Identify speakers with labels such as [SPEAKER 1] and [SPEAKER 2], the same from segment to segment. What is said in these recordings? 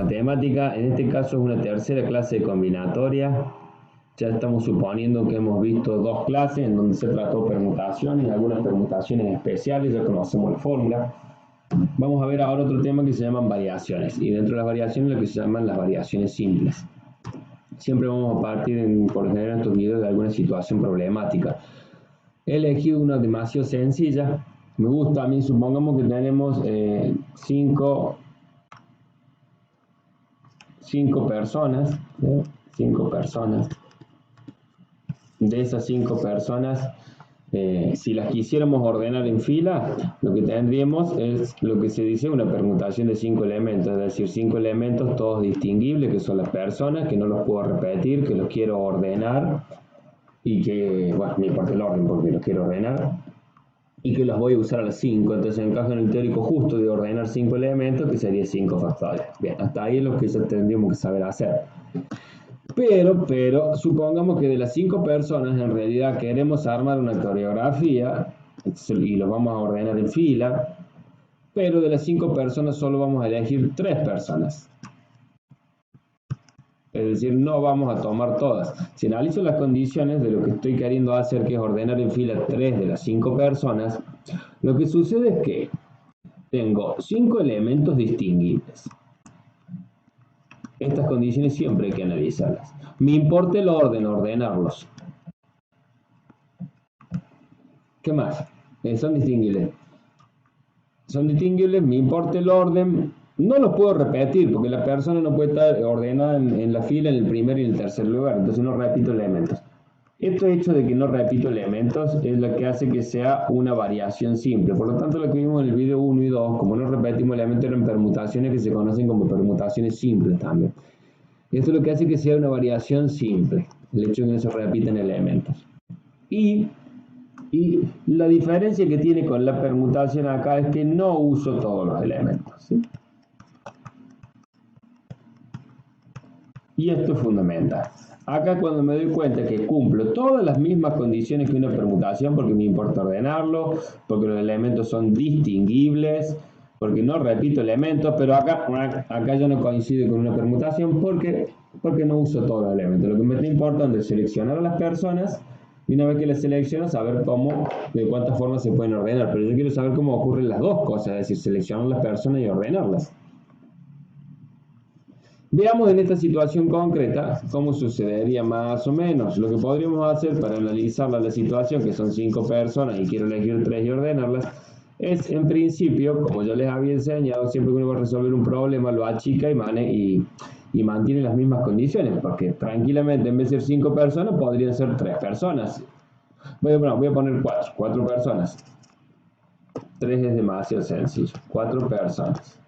[SPEAKER 1] matemática, en este caso es una tercera clase de combinatoria. Ya estamos suponiendo que hemos visto dos clases en donde se trató permutaciones, algunas permutaciones especiales, ya conocemos la fórmula. Vamos a ver ahora otro tema que se llaman variaciones, y dentro de las variaciones lo que se llaman las variaciones simples. Siempre vamos a partir, por ejemplo, en estos videos, de alguna situación problemática. He elegido una demasiado sencilla. Me gusta a mí, supongamos que tenemos cinco personas, ¿sí? 5 personas. De esas 5 personas, si las quisiéramos ordenar en fila, lo que tendríamos es lo que se dice una permutación de 5 elementos, es decir, 5 elementos todos distinguibles, que son las personas, que no los puedo repetir, que los quiero ordenar, y que, bueno, no importa el orden porque los quiero ordenar, y que los voy a usar a las 5, entonces encaja en el teórico justo de ordenar 5 elementos, que sería 5 factorial. Bien, hasta ahí es lo que ya tendríamos que saber hacer. Pero, supongamos que de las 5 personas en realidad queremos armar una coreografía, y los vamos a ordenar en fila, pero de las 5 personas solo vamos a elegir 3 personas. Es decir, no vamos a tomar todas. Si analizo las condiciones de lo que estoy queriendo hacer, que es ordenar en fila 3 de las 5 personas, lo que sucede es que tengo 5 elementos distinguibles. Estas condiciones siempre hay que analizarlas. Me importa el orden, ordenarlos. ¿Qué más? Son distinguibles. Son distinguibles, me importa el orden. No los puedo repetir porque la persona no puede estar ordenada en la fila en el primer y en el tercer lugar. Entonces no repito elementos. Este hecho de que no repito elementos es lo que hace que sea una variación simple. Por lo tanto, lo que vimos en el video 1 y 2, como no repetimos elementos, eran permutaciones que se conocen como permutaciones simples también. Esto es lo que hace que sea una variación simple, el hecho de que no se repiten elementos. Y la diferencia que tiene con la permutación acá es que no uso todos los elementos, ¿sí? Y esto es fundamental. Acá cuando me doy cuenta que cumplo todas las mismas condiciones que una permutación, porque me importa ordenarlo, porque los elementos son distinguibles, porque no repito elementos, pero acá ya no coincide con una permutación porque no uso todos los elementos. Lo que me está importando es seleccionar a las personas, y una vez que las selecciono, saber de cuántas formas se pueden ordenar. Pero yo quiero saber cómo ocurren las dos cosas, es decir, seleccionar las personas y ordenarlas. Veamos en esta situación concreta cómo sucedería más o menos. Lo que podríamos hacer para analizar la situación, que son 5 personas y quiero elegir 3 y ordenarlas, es en principio, como yo les había enseñado, siempre que uno va a resolver un problema lo achica y mantiene las mismas condiciones, porque tranquilamente en vez de ser 5 personas podrían ser 3 personas. Voy a poner 4 personas. 3 es demasiado sencillo. 4 personas.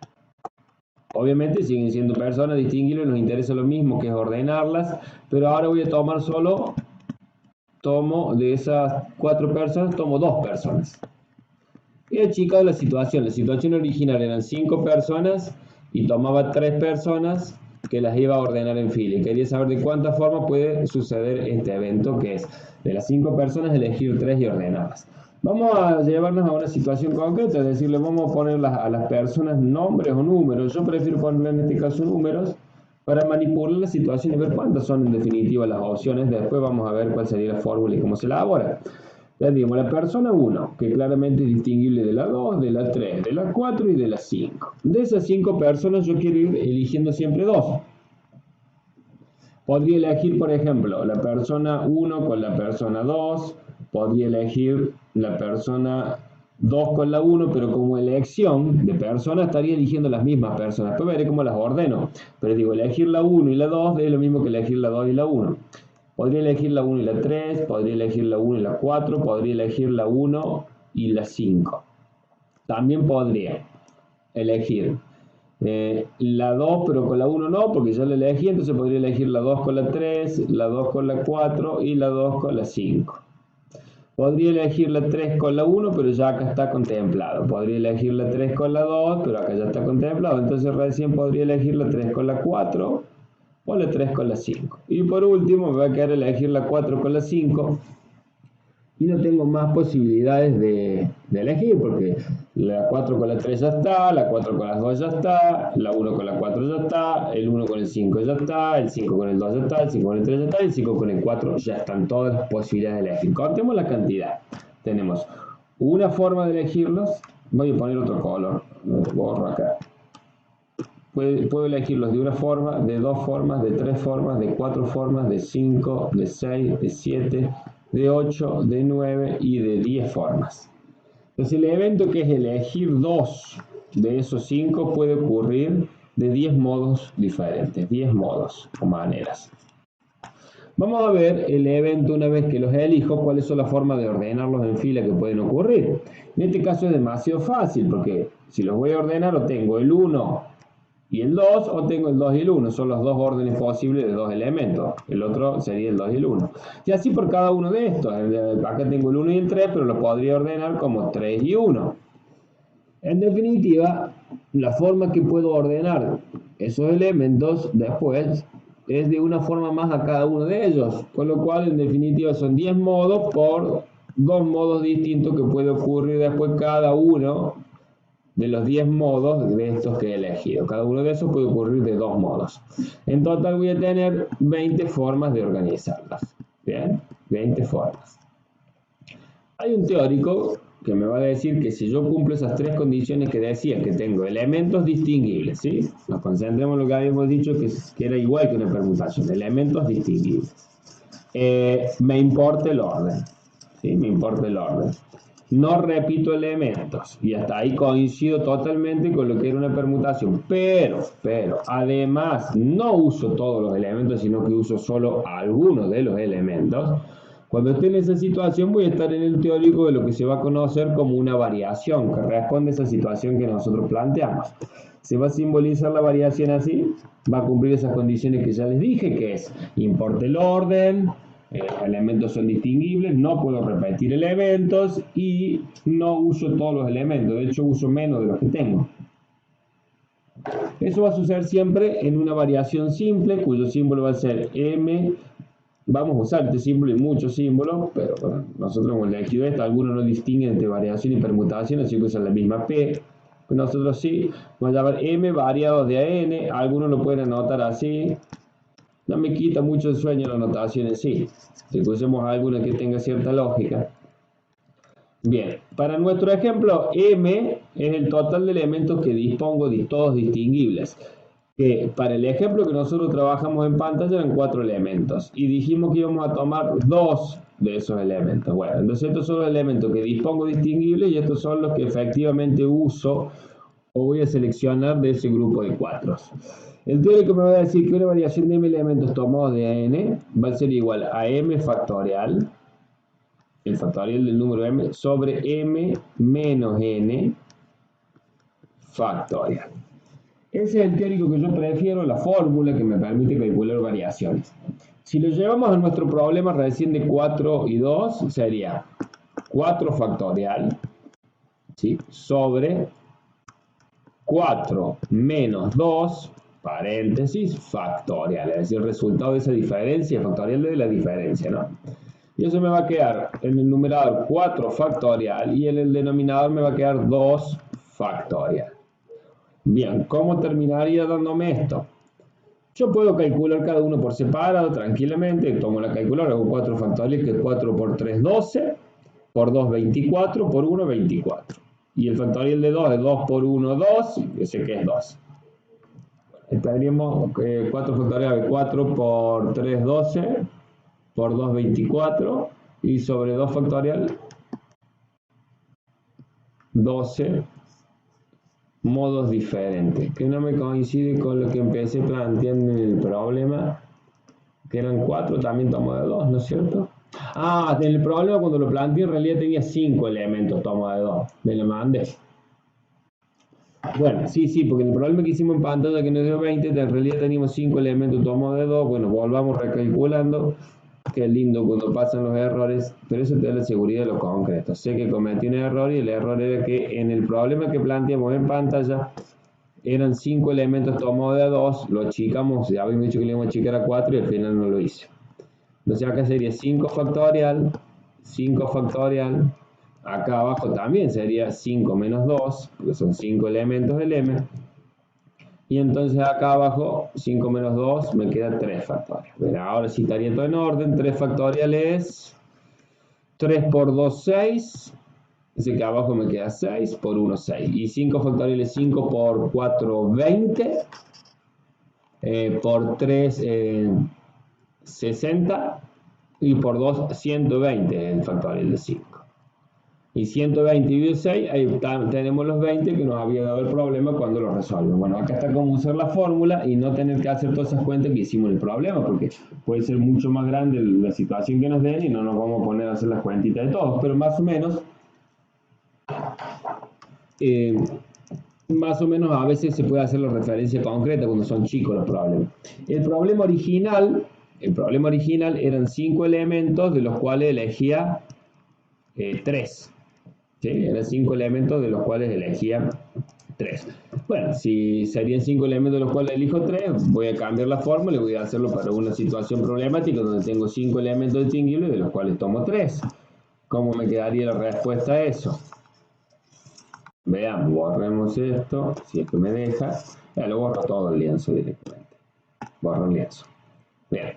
[SPEAKER 1] Obviamente siguen siendo personas distinguibles, nos interesa lo mismo, que es ordenarlas, pero ahora voy a tomar tomo de esas 4 personas, tomo 2 personas. He achicado la situación original eran 5 personas y tomaba 3 personas que las iba a ordenar en fila. Y quería saber de cuántas formas puede suceder este evento, que es de las 5 personas elegir 3 y ordenarlas. Vamos a llevarnos a una situación concreta, es decir, le vamos a poner a las personas nombres o números. Yo prefiero ponerle en este caso números para manipular la situación y ver cuántas son en definitiva las opciones. Después vamos a ver cuál sería la fórmula y cómo se elabora. Ya digamos, la persona 1, que claramente es distinguible de la 2, de la 3, de la 4 y de la 5. De esas 5 personas yo quiero ir eligiendo siempre 2. Podría elegir, por ejemplo, la persona 1 con la persona 2. Podría elegir la persona 2 con la 1, pero como elección de persona estaría eligiendo las mismas personas. Después veré cómo las ordeno. Pero digo, elegir la 1 y la 2 es lo mismo que elegir la 2 y la 1. Podría elegir la 1 y la 3, podría elegir la 1 y la 4, podría elegir la 1 y la 5. También podría elegir la 2 pero con la 1 no, porque ya la elegí, entonces podría elegir la 2 con la 3, la 2 con la 4 y la 2 con la 5. Podría elegir la 3 con la 1, pero ya acá está contemplado. Podría elegir la 3 con la 2, pero acá ya está contemplado. Entonces recién podría elegir la 3 con la 4 o la 3 con la 5. Y por último me va a quedar elegir la 4 con la 5. y no tengo más posibilidades de elegir, porque la 4 con la 3 ya está, la 4 con las 2 ya está, la 1 con la 4 ya está, el 1 con el 5 ya está, el 5 con el 2 ya está, el 5 con el 3 ya está, y el 5 con el 4 ya están todas las posibilidades de elegir. Contemos la cantidad. Tenemos una forma de elegirlos, voy a poner otro color, lo borro acá. Puedo elegirlos de una forma, de dos formas, de tres formas, de cuatro formas, de 5, de 6, de 7, de 8, de 9 y de 10 formas. Entonces el evento que es elegir dos de esos 5 puede ocurrir de 10 modos diferentes, 10 modos o maneras. Vamos a ver el evento una vez que los elijo, cuáles son las formas de ordenarlos en fila que pueden ocurrir. En este caso es demasiado fácil porque si los voy a ordenar o tengo el 1 y el 2 o tengo el 2 y el 1, son los dos órdenes posibles de dos elementos, el otro sería el 2 y el 1. Y así por cada uno de estos, acá tengo el 1 y el 3, pero lo podría ordenar como 3 y 1. En definitiva, la forma que puedo ordenar esos elementos después es de una forma más a cada uno de ellos, con lo cual en definitiva son 10 modos por dos modos distintos que puede ocurrir después cada uno de los 10 modos de estos que he elegido. Cada uno de esos puede ocurrir de dos modos. En total voy a tener 20 formas de organizarlas. Bien, 20 formas. Hay un teórico que me va a decir que si yo cumplo esas tres condiciones que decía, que tengo elementos distinguibles, ¿sí? Nos concentremos en lo que habíamos dicho, que era igual que una permutación, elementos distinguibles. Me importa el orden, ¿sí? Me importa el orden. No repito elementos, y hasta ahí coincido totalmente con lo que era una permutación, pero, además no uso todos los elementos, sino que uso solo algunos de los elementos. Cuando esté en esa situación voy a estar en el teórico de lo que se va a conocer como una variación, que responde a esa situación que nosotros planteamos. Se va a simbolizar la variación así, va a cumplir esas condiciones que ya les dije, que es importa el orden, elementos son distinguibles, no puedo repetir elementos y no uso todos los elementos, de hecho uso menos de los que tengo. Eso va a suceder siempre en una variación simple, cuyo símbolo va a ser m. Vamos a usar este símbolo y muchos símbolos, pero bueno, nosotros hemos elegido esto. Algunos no distinguen entre variación y permutación, así que usan la misma P. Nosotros sí, vamos a llamar M variados de a n. Algunos lo pueden anotar así. No me quita mucho el sueño la anotación en sí. Si usemos alguna que tenga cierta lógica. Bien, para nuestro ejemplo, M es el total de elementos que dispongo de todos distinguibles. Que para el ejemplo que nosotros trabajamos en pantalla eran 4 elementos y dijimos que íbamos a tomar 2 de esos elementos. Bueno, entonces estos son los elementos que dispongo distinguibles y estos son los que efectivamente uso o voy a seleccionar de ese grupo de 4. El teórico me va a decir que una variación de m elementos tomados de n va a ser igual a m factorial, el factorial del número m, sobre m menos n factorial. Ese es el teórico que yo prefiero, la fórmula que me permite calcular variaciones. Si lo llevamos a nuestro problema recién de 4 y 2, sería 4 factorial, ¿sí?, sobre 4 menos 2, paréntesis, factorial. Es decir, el resultado de esa diferencia, factorial de la diferencia, ¿no? Y eso me va a quedar en el numerador 4 factorial y en el denominador me va a quedar 2 factorial. Bien, ¿cómo terminaría dándome esto? Yo puedo calcular cada uno por separado tranquilamente. Tomo la calculadora, hago 4 factorial, que es 4 por 3, 12, por 2, 24, por 1, 24. Y el factorial de 2 es 2 por 1, 2, ese que es 2. Estaríamos 4 factorial de 4 por 3, 12, por 2, 24, y sobre 2 factorial, 12 modos diferentes, que no me coincide con lo que empecé planteando en el problema, que eran 4, también tomo de 2, ¿no es cierto? Ah, en el problema cuando lo planteé en realidad tenía 5 elementos tomo de 2, me lo mandé. Bueno, sí, porque el problema que hicimos en pantalla que nos dio 20, en realidad teníamos 5 elementos tomo de 2, bueno, volvamos recalculando. Qué lindo cuando pasan los errores, pero eso te da la seguridad de lo concreto. Sé que cometí un error y el error era que en el problema que planteamos en pantalla eran 5 elementos tomados de 2, lo achicamos, ya habíamos dicho que le íbamos a achicar a 4 y al final no lo hice. Entonces acá sería 5 factorial 5 factorial. Acá abajo también sería 5 menos 2, porque son 5 elementos del m. Y entonces acá abajo, 5 menos 2, me queda 3 factorial. Bien, ahora sí estaría todo en orden. 3 factorial es 3 por 2, 6. Así que abajo me queda 6 por 1, 6. Y 5 factorial es 5 por 4, 20. Por 3, 60. Y por 2, 120 el factorial de 5. Y 120 dividido 6, ahí tenemos los 20 que nos había dado el problema cuando lo resolvemos. Bueno, acá está cómo usar la fórmula y no tener que hacer todas esas cuentas que hicimos en el problema, porque puede ser mucho más grande la situación que nos den y no nos vamos a poner a hacer las cuentitas de todos, pero más o menos a veces se puede hacer la referencia concreta cuando son chicos los problemas. El problema original eran 5 elementos de los cuales elegía 3. ¿Sí? Eran 5 elementos de los cuales elegía 3. Bueno, si serían 5 elementos de los cuales elijo 3, voy a cambiar la fórmula y voy a hacerlo para una situación problemática donde tengo 5 elementos distinguibles de los cuales tomo 3. ¿Cómo me quedaría la respuesta a eso? Veamos, borremos esto, si es que me deja. Ya lo borro todo el lienzo directamente. Borro el lienzo. Bien.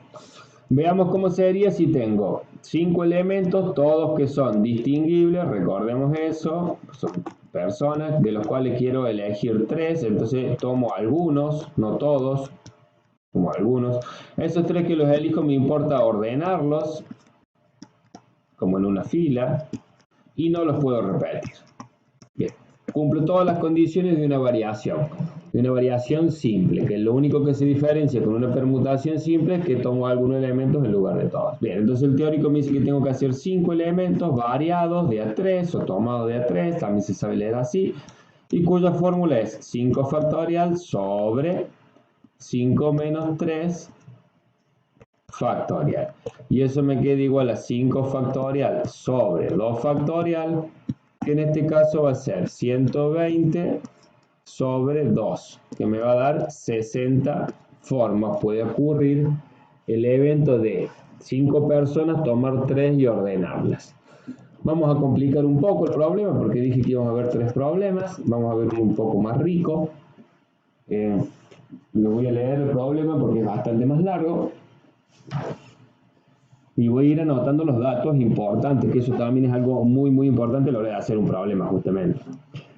[SPEAKER 1] Veamos cómo sería si tengo 5 elementos, todos que son distinguibles, recordemos eso, son personas de los cuales quiero elegir 3, entonces tomo algunos, no todos, tomo algunos. Esos 3 que los elijo me importa ordenarlos, como en una fila, y no los puedo repetir. Bien, cumplo todas las condiciones de una variación simple, que lo único que se diferencia con una permutación simple es que tomo algunos elementos en lugar de todos. Bien, entonces el teórico me dice que tengo que hacer 5 elementos variados de A3 o tomados de A3, también se sabe leer así, y cuya fórmula es 5 factorial sobre 5 menos 3 factorial. Y eso me queda igual a 5 factorial sobre 2 factorial, que en este caso va a ser 120 sobre 2, que me va a dar 60 formas. Puede ocurrir el evento de 5 personas tomar 3 y ordenarlas. Vamos a complicar un poco el problema porque dije que íbamos a ver 3 problemas. Vamos a ver un poco más rico. Lo voy a leer el problema porque es bastante más largo. Y voy a ir anotando los datos importantes, que eso también es algo muy, muy importante a la hora de hacer un problema, justamente.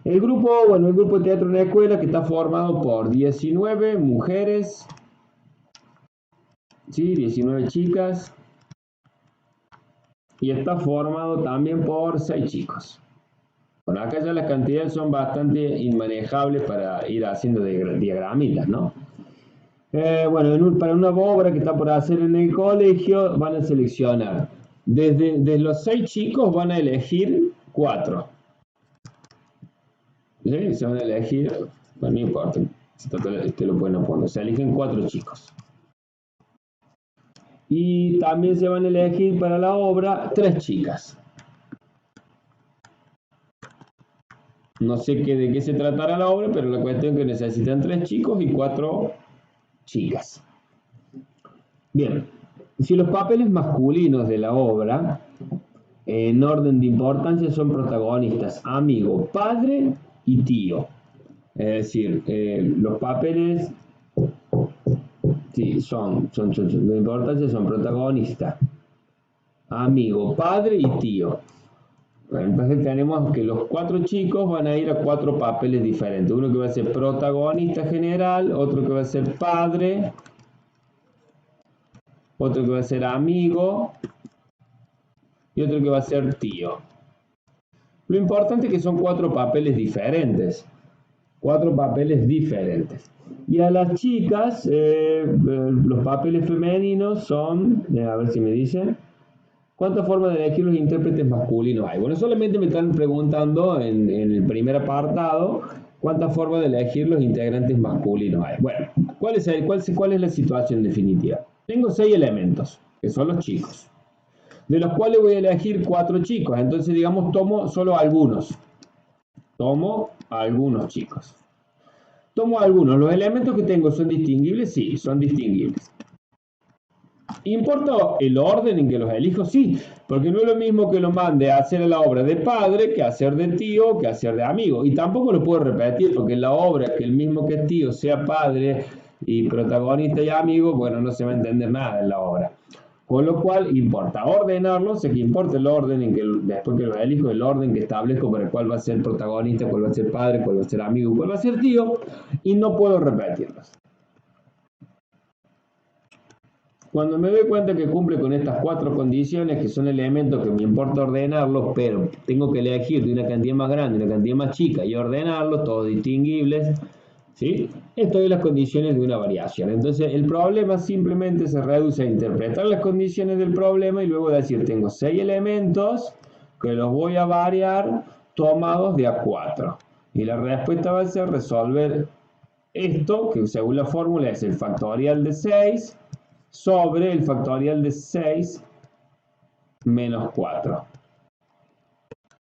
[SPEAKER 1] El grupo de teatro en la escuela, que está formado por 19 mujeres, ¿sí? 19 chicas, y está formado también por 6 chicos. Bueno, acá ya las cantidades son bastante inmanejables para ir haciendo diagramitas, ¿no? Para una obra que está por hacer en el colegio, van a seleccionar, desde los 6 chicos van a elegir 4. ¿Sí? Se van a elegir, bueno, no importa, este lo pueden poner, se eligen 4 chicos. Y también se van a elegir para la obra 3 chicas. No sé de qué se tratará la obra, pero la cuestión es que necesitan 3 chicos y 4 chicas. Bien, si los papeles masculinos de la obra, en orden de importancia, son protagonistas, amigo, padre y tío. Es decir, los papeles sí, de importancia son protagonista, amigo, padre y tío. Entonces tenemos que los 4 chicos van a ir a 4 papeles diferentes. Uno que va a ser protagonista general, otro que va a ser padre, otro que va a ser amigo y otro que va a ser tío. Lo importante es que son 4 papeles diferentes. 4 papeles diferentes. Y a las chicas, los papeles femeninos son, a ver si me dicen, ¿cuántas formas de elegir los intérpretes masculinos hay? Bueno, solamente me están preguntando en el primer apartado, ¿cuántas formas de elegir los integrantes masculinos hay? Bueno, ¿cuál es la situación definitiva? Tengo 6 elementos, que son los chicos, de los cuales voy a elegir 4 chicos, entonces digamos tomo solo algunos. Tomo algunos chicos. Tomo algunos. ¿Los elementos que tengo son distinguibles? Sí, son distinguibles. ¿Importa el orden en que los elijo? Sí, porque no es lo mismo que lo mande a hacer la obra de padre que hacer de tío que hacer de amigo. Y tampoco lo puedo repetir porque la obra que el mismo que tío sea padre y protagonista y amigo, bueno, no se va a entender nada en la obra. Con lo cual importa ordenarlo, sé que importa el orden en que después que lo elijo, el orden que establezco para cuál va a ser protagonista, cuál va a ser padre, cuál va a ser amigo, cuál va a ser tío, y no puedo repetirlos. Cuando me doy cuenta que cumple con estas 4 condiciones, que son elementos que me importa ordenarlos, pero tengo que elegir de una cantidad más grande, una cantidad más chica y ordenarlos, todos distinguibles, ¿sí? Estoy en las condiciones de una variación. Entonces el problema simplemente se reduce a interpretar las condiciones del problema y luego decir, tengo 6 elementos que los voy a variar tomados de a 4. Y la respuesta va a ser resolver esto, que según la fórmula es el factorial de 6 sobre el factorial de 6 menos 4.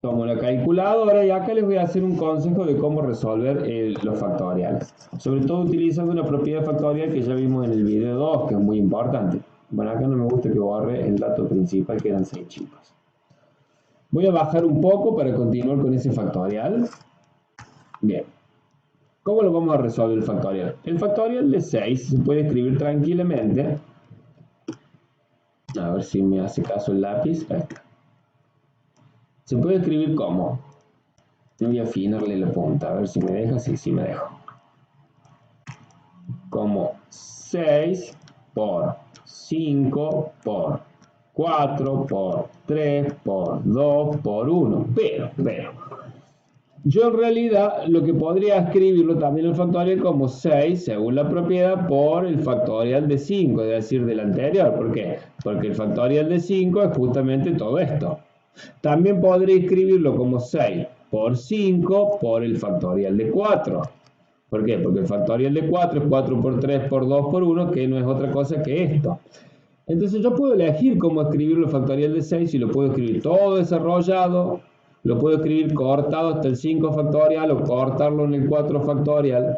[SPEAKER 1] Tomo la calculadora y acá les voy a hacer un consejo de cómo resolver los factoriales. Sobre todo utilizando una propiedad factorial que ya vimos en el video 2, que es muy importante. Bueno, acá no me gusta que borre el dato principal, que eran 6 chicos. Voy a bajar un poco para continuar con ese factorial. Bien. ¿Cómo lo vamos a resolver el factorial? El factorial de 6 se puede escribir tranquilamente. A ver si me hace caso el lápiz. Ahí está. Se puede escribir como. Voy a afinarle la punta, a ver si me deja. Sí, sí me dejo. Como 6 por 5 por 4 por 3 por 2 por 1. Pero. Yo en realidad lo que podría escribirlo también el factorial como 6, según la propiedad, por el factorial de 5, es decir, del anterior. ¿Por qué? Porque el factorial de 5 es justamente todo esto. También podría escribirlo como 6 por 5 por el factorial de 4. ¿Por qué? Porque el factorial de 4 es 4 por 3 por 2 por 1, que no es otra cosa que esto. Entonces yo puedo elegir cómo escribirlo el factorial de 6 y lo puedo escribir todo desarrollado. Lo puedo escribir cortado hasta el 5 factorial o cortarlo en el 4 factorial.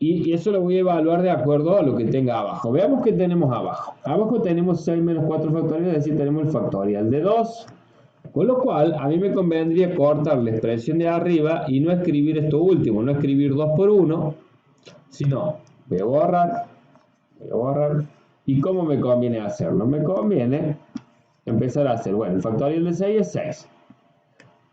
[SPEAKER 1] Y eso lo voy a evaluar de acuerdo a lo que tenga abajo. Veamos qué tenemos abajo. Abajo tenemos 6 menos 4 factorial, es decir, tenemos el factorial de 2. Con lo cual, a mí me convendría cortar la expresión de arriba y no escribir esto último, no escribir 2 por 1, sino voy a borrar. ¿Y cómo me conviene hacerlo? Me conviene empezar a hacer, bueno, el factorial de 6 es 6.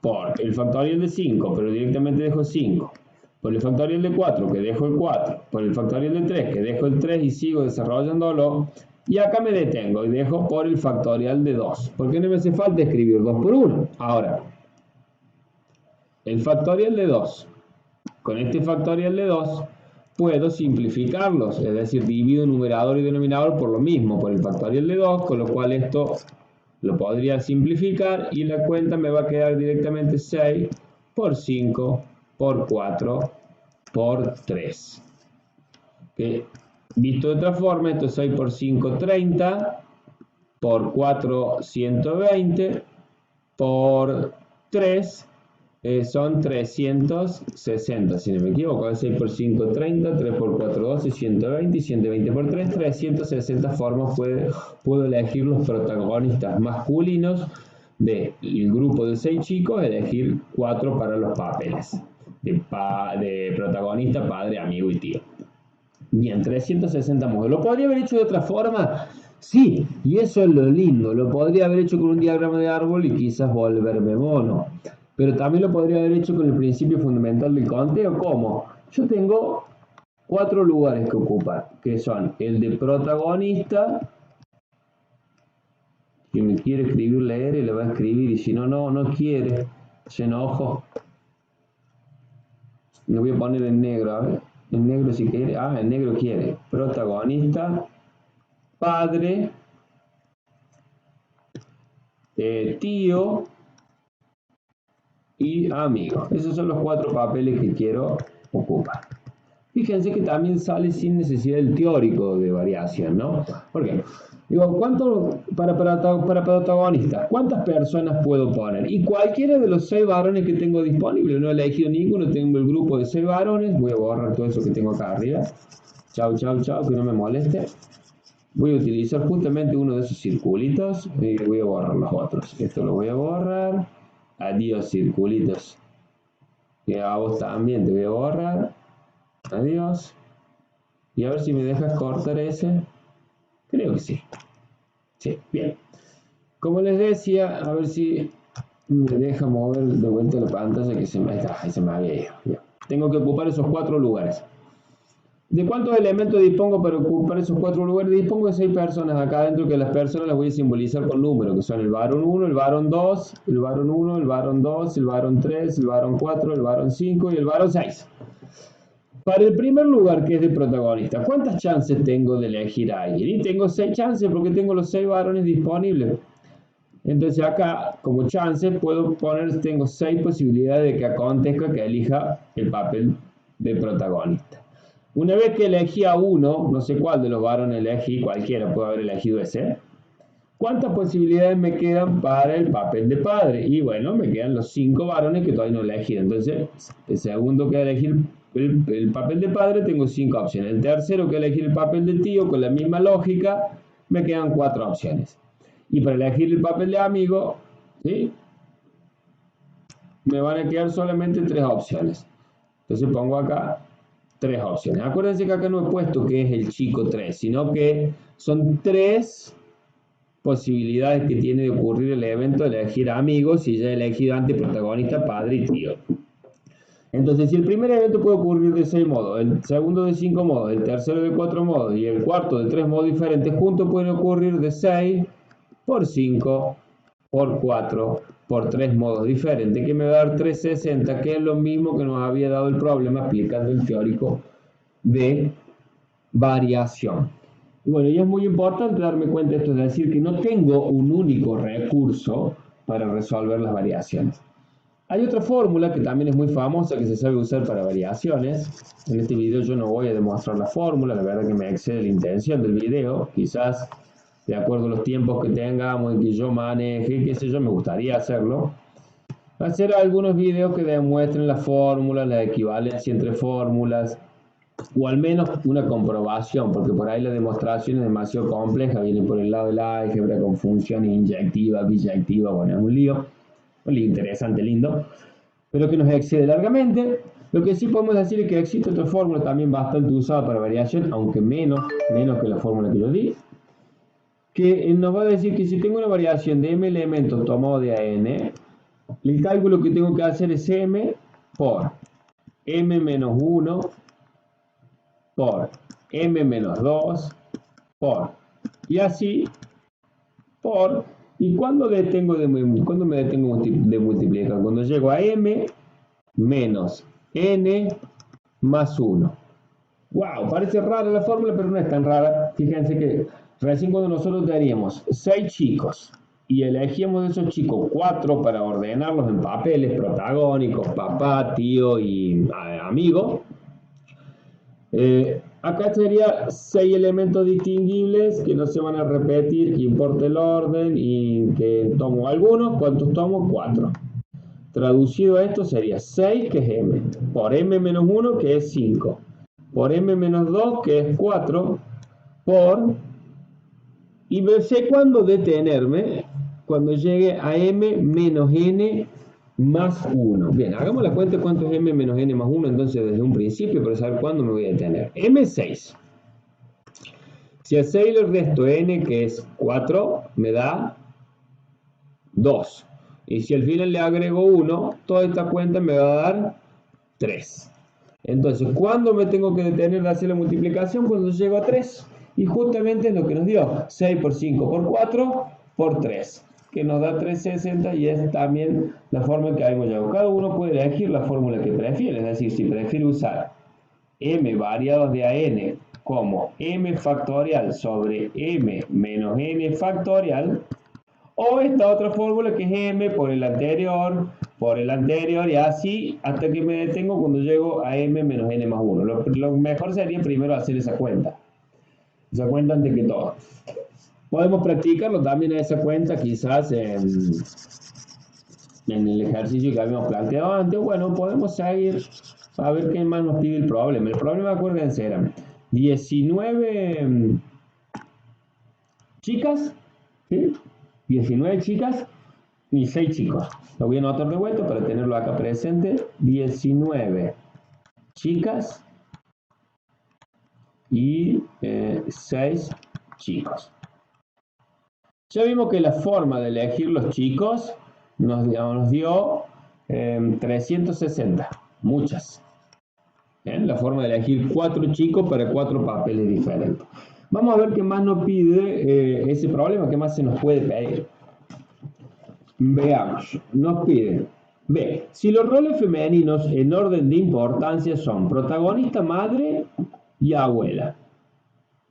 [SPEAKER 1] Por el factorial de 5, pero directamente dejo 5. Por el factorial de 4, que dejo el 4. Por el factorial de 3, que dejo el 3 y sigo desarrollándolo. Y acá me detengo y dejo por el factorial de 2. Porque no me hace falta escribir 2 por 1. Ahora, el factorial de 2. Con este factorial de 2 puedo simplificarlos. Es decir, divido numerador y denominador por lo mismo, por el factorial de 2, con lo cual esto lo podría simplificar y la cuenta me va a quedar directamente 6 por 5 por 4 por 3. ¿Okay? Visto de otra forma, esto es 6 por 5, 30, por 4, 120, por 3, son 360, si no me equivoco. 6 por 5, 30, 3 por 4, 12, 120, y 120 por 3, 360 formas puedo elegir los protagonistas masculinos del grupo de 6 chicos, elegir 4 para los papeles de protagonista, padre, amigo y tío. Bien, 360 modelos. ¿Lo podría haber hecho de otra forma? Sí, y eso es lo lindo. Lo podría haber hecho con un diagrama de árbol y quizás volverme mono. Pero también lo podría haber hecho con el principio fundamental del conteo. ¿Cómo? Yo tengo 4 lugares que ocupar, que son el de protagonista. Si me quiere escribir, leer, y le va a escribir, y si no, no quiere, se enojo. Me voy a poner en negro, a ver. En negro si quiere. En negro quiere. Protagonista, padre, tío y amigo. Esos son los 4 papeles que quiero ocupar. Fíjense que también sale sin necesidad del teórico de variación, ¿no? ¿Por qué? Digo, ¿cuánto para protagonistas? ¿Cuántas personas puedo poner? Y cualquiera de los 6 varones que tengo disponibles, no he elegido ninguno, tengo el grupo de 6 varones, voy a borrar todo eso que tengo acá arriba. Chau, que no me moleste. voy a utilizar justamente uno de esos circulitos y voy a borrar los otros. Esto lo voy a borrar. Adiós, circulitos. Y a vos también te voy a borrar. Adiós. Y a ver si me dejas cortar ese. Creo que sí. Sí, bien. Como les decía, a ver si me deja mover de vuelta la pantalla que se me había ido. Bien. Tengo que ocupar esos 4 lugares. ¿De cuántos elementos dispongo para ocupar esos 4 lugares? Dispongo de 6 personas acá adentro, que las personas las voy a simbolizar con números, que son el varón 1, el varón 2, el varón 1, el varón 2, el varón 3, el varón 4, el varón 5 y el varón 6. Para el primer lugar, que es de protagonista, ¿cuántas chances tengo de elegir a alguien? Y tengo 6 chances porque tengo los 6 varones disponibles. Entonces acá, como chance, puedo poner, tengo 6 posibilidades de que acontezca que elija el papel de protagonista. Una vez que elegí a uno, no sé cuál de los varones elegí, cualquiera puede haber elegido ese, ¿cuántas posibilidades me quedan para el papel de padre? Y bueno, me quedan los 5 varones que todavía no elegí. Entonces, el segundo que elegir el papel de padre, tengo 5 opciones. El tercero que elegir el papel de tío, con la misma lógica, me quedan 4 opciones. Y para elegir el papel de amigo, ¿sí?, me van a quedar solamente 3 opciones. Entonces pongo acá 3 opciones. Acuérdense que acá no he puesto que es el chico 3, sino que son 3 posibilidades que tiene de ocurrir el evento de elegir amigos, y ya he elegido antes protagonista, padre y tío. Entonces, si el primer evento puede ocurrir de 6 modos, el segundo de 5 modos, el tercero de 4 modos y el cuarto de 3 modos diferentes, juntos pueden ocurrir de 6 por 5 por 4 por 3 modos diferentes, que me va a dar 360, que es lo mismo que nos había dado el problema explicando el teórico de variación. Y bueno, y es muy importante darme cuenta de esto, es decir, que no tengo un único recurso para resolver las variaciones. Hay otra fórmula que también es muy famosa, que se sabe usar para variaciones. En este video yo no voy a demostrar la fórmula, la verdad que me excede la intención del video. Quizás, de acuerdo a los tiempos que tengamos y que yo maneje, qué sé yo, me gustaría hacerlo. Hacer algunos videos que demuestren la fórmula, la equivalencia entre fórmulas, o al menos una comprobación, porque por ahí la demostración es demasiado compleja, viene por el lado del álgebra con funciones inyectivas, biyectivas, bueno, es un lío interesante, lindo, pero que nos excede largamente. Lo que sí podemos decir es que existe otra fórmula también bastante usada para variación, aunque menos que la fórmula que yo di, que nos va a decir que si tengo una variación de m elementos tomado de n, el cálculo que tengo que hacer es m por m menos 1 por m menos 2 por, y así por, ¿y cuándo me detengo de multiplicar? Cuando llego a m menos n más 1. ¡Wow! Parece rara la fórmula, pero no es tan rara. Fíjense que recién cuando nosotros daríamos 6 chicos y elegíamos de esos chicos 4 para ordenarlos en papeles protagónicos, papá, tío y amigo, acá sería 6 elementos distinguibles que no se van a repetir, que importa el orden y que tomo algunos. ¿Cuántos tomo? 4. Traducido a esto sería 6, que es m, por m menos 1, que es 5, por m menos 2, que es 4, por... y sé cuándo detenerme, cuando llegue a m menos n más 1. Bien, hagamos la cuenta de cuánto es m menos n más 1, entonces desde un principio, para saber cuándo me voy a detener. m es 6. Si a 6 le resto n, que es 4, me da 2. Y si al final le agrego 1, toda esta cuenta me va a dar 3. Entonces, ¿cuándo me tengo que detener de hacer la multiplicación? Cuando llego a 3. Y justamente es lo que nos dio 6 por 5 por 4 por 3, que nos da 360, y es también la forma en que habíamos llegado. Cada uno puede elegir la fórmula que prefiere, es decir, si prefiere usar m variados de a n como m factorial sobre m menos n factorial, o esta otra fórmula que es m por el anterior, y así hasta que me detengo cuando llego a m menos n más 1. Lo mejor sería primero hacer esa cuenta antes que todo. Podemos practicarlo también a esa cuenta, quizás en el ejercicio que habíamos planteado antes. Bueno, podemos seguir a ver qué más nos pide el problema. El problema, acuérdense, era 19 chicas, ¿sí? 19 chicas y 6 chicos. Lo voy a anotar de vuelta para tenerlo acá presente. 19 chicas y 6 chicos. Ya vimos que la forma de elegir los chicos nos dio 360, muchas. ¿Bien? La forma de elegir 4 chicos para 4 papeles diferentes. Vamos a ver qué más nos pide ese problema, qué más se nos puede pedir. Veamos, nos pide. B. Si los roles femeninos en orden de importancia son protagonista, madre y abuela.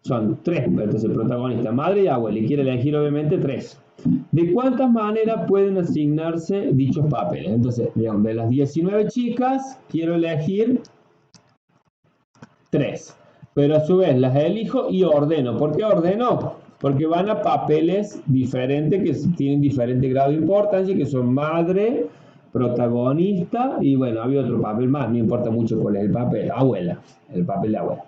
[SPEAKER 1] Son 3, entonces protagonista, madre y abuela, y quiere elegir obviamente 3. ¿De cuántas maneras pueden asignarse dichos papeles? Entonces, digamos, de las 19 chicas, quiero elegir 3. Pero a su vez las elijo y ordeno. ¿Por qué ordeno? Porque van a papeles diferentes que tienen diferente grado de importancia, que son madre, protagonista y bueno, había otro papel más, no importa mucho cuál es el papel, abuela, el papel de abuela.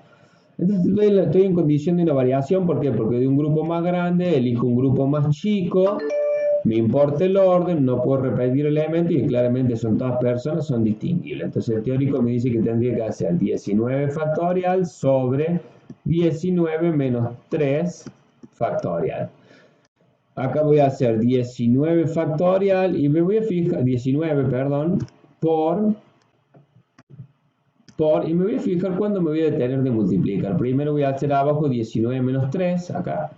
[SPEAKER 1] Entonces estoy en condición de una variación, ¿por qué? Porque de un grupo más grande elijo un grupo más chico, me importa el orden, no puedo repetir elementos y claramente son todas personas, son distinguibles. Entonces el teórico me dice que tendría que hacer 19 factorial sobre 19 menos 3 factorial. Acá voy a hacer 19 factorial y me voy a fijar, 19, perdón, y me voy a fijar cuándo me voy a detener de multiplicar. Primero voy a hacer abajo 19 menos 3, acá,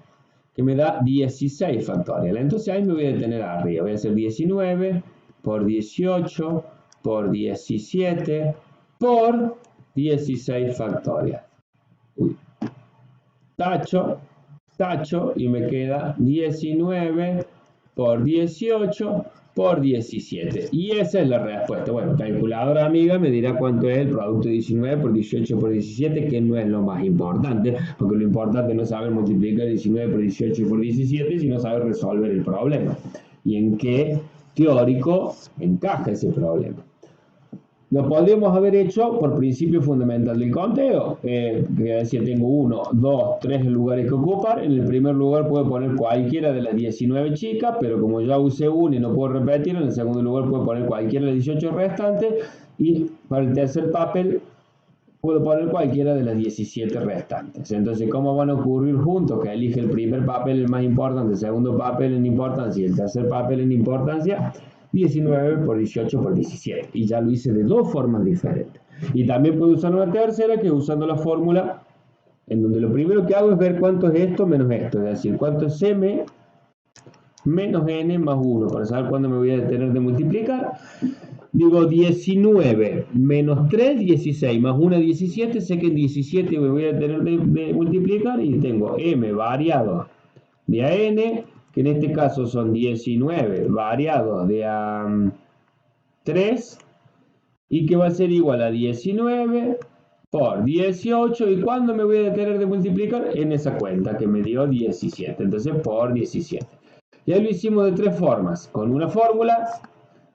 [SPEAKER 1] que me da 16 factorial. Entonces ahí me voy a detener arriba. Voy a hacer 19 por 18 por 17 por 16 factorial. Uy. Tacho y me queda 19 por 18 por 17. Y esa es la respuesta. Bueno, calculadora amiga me dirá cuánto es el producto de 19 por 18 por 17, que no es lo más importante, porque lo importante no es saber multiplicar 19 por 18 y por 17, sino saber resolver el problema. Y en qué teórico encaja ese problema. Lo podríamos haber hecho por principio fundamental del conteo, que decía tengo 1, 2, 3 lugares que ocupar. En el primer lugar puedo poner cualquiera de las 19 chicas, pero como ya usé una y no puedo repetir, en el segundo lugar puedo poner cualquiera de las 18 restantes, y para el tercer papel puedo poner cualquiera de las 17 restantes. Entonces, ¿cómo van a ocurrir juntos? Que elige el primer papel, el más importante, el segundo papel en importancia y el tercer papel en importancia. 19 por 18 por 17. Y ya lo hice de 2 formas diferentes. Y también puedo usar una tercera, que es usando la fórmula en donde lo primero que hago es ver cuánto es esto menos esto. Es decir, cuánto es m menos n más 1. Para saber cuándo me voy a detener de multiplicar. Digo 19 menos 3, 16. Más 1, 17. Sé que en 17 me voy a detener de multiplicar. Y tengo m variado de a n, que en este caso son 19 variados de a 3, y que va a ser igual a 19 por 18, y ¿cuándo me voy a detener de multiplicar? En esa cuenta que me dio 17, entonces por 17. Ya lo hicimos de 3 formas, con una fórmula,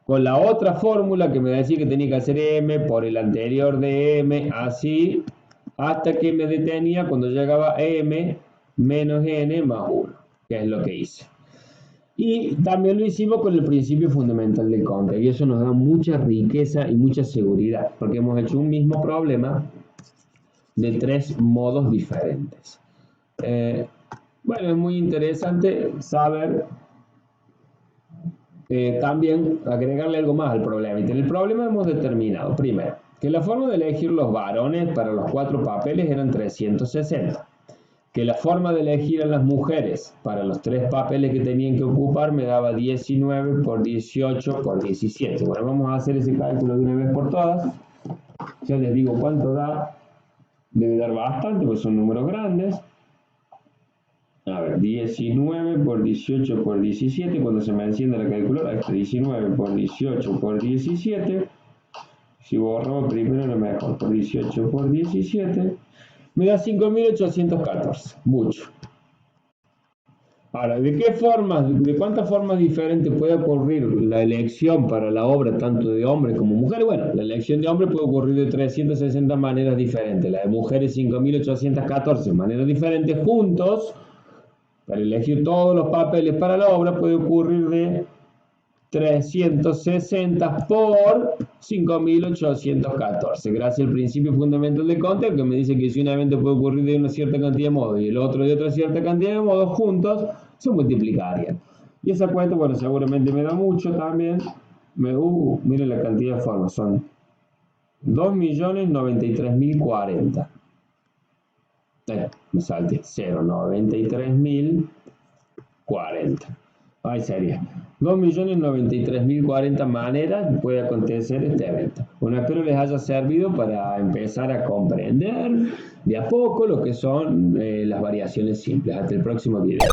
[SPEAKER 1] con la otra fórmula que me decía que tenía que hacer m por el anterior de m, así, hasta que me detenía cuando llegaba m menos n más 1, que es lo que hice. Y también lo hicimos con el principio fundamental del conteo, y eso nos da mucha riqueza y mucha seguridad, porque hemos hecho un mismo problema de 3 modos diferentes. Bueno, es muy interesante saber también agregarle algo más al problema. Y en el problema hemos determinado, primero, que la forma de elegir los varones para los 4 papeles eran 360. Que la forma de elegir a las mujeres para los 3 papeles que tenían que ocupar me daba 19 por 18 por 17. Bueno, vamos a hacer ese cálculo de una vez por todas. Ya les digo cuánto da. Debe dar bastante, pues son números grandes. A ver, 19 por 18 por 17, cuando se me enciende la calculadora, 19 por 18 por 17. Si borro primero lo mejor, por 18 por 17. Me da 5.814, mucho. Ahora, ¿de cuántas formas diferentes puede ocurrir la elección para la obra tanto de hombres como mujeres? Bueno, la elección de hombres puede ocurrir de 360 maneras diferentes, la de mujeres 5.814 maneras diferentes. Juntos Para elegir todos los papeles para la obra puede ocurrir de 360 por 5.814. Gracias al principio fundamental de Conte, que me dice que si un evento puede ocurrir de una cierta cantidad de modos y el otro de otra cierta cantidad de modos, juntos se multiplicarían. Y esa cuenta, bueno, seguramente me da mucho también. Miren la cantidad de formas, son 2.093.040. Me salté 0.93.040. Ahí sería 2.093.040 maneras puede acontecer este evento. Bueno, espero les haya servido para empezar a comprender de a poco lo que son las variaciones simples. Hasta el próximo video.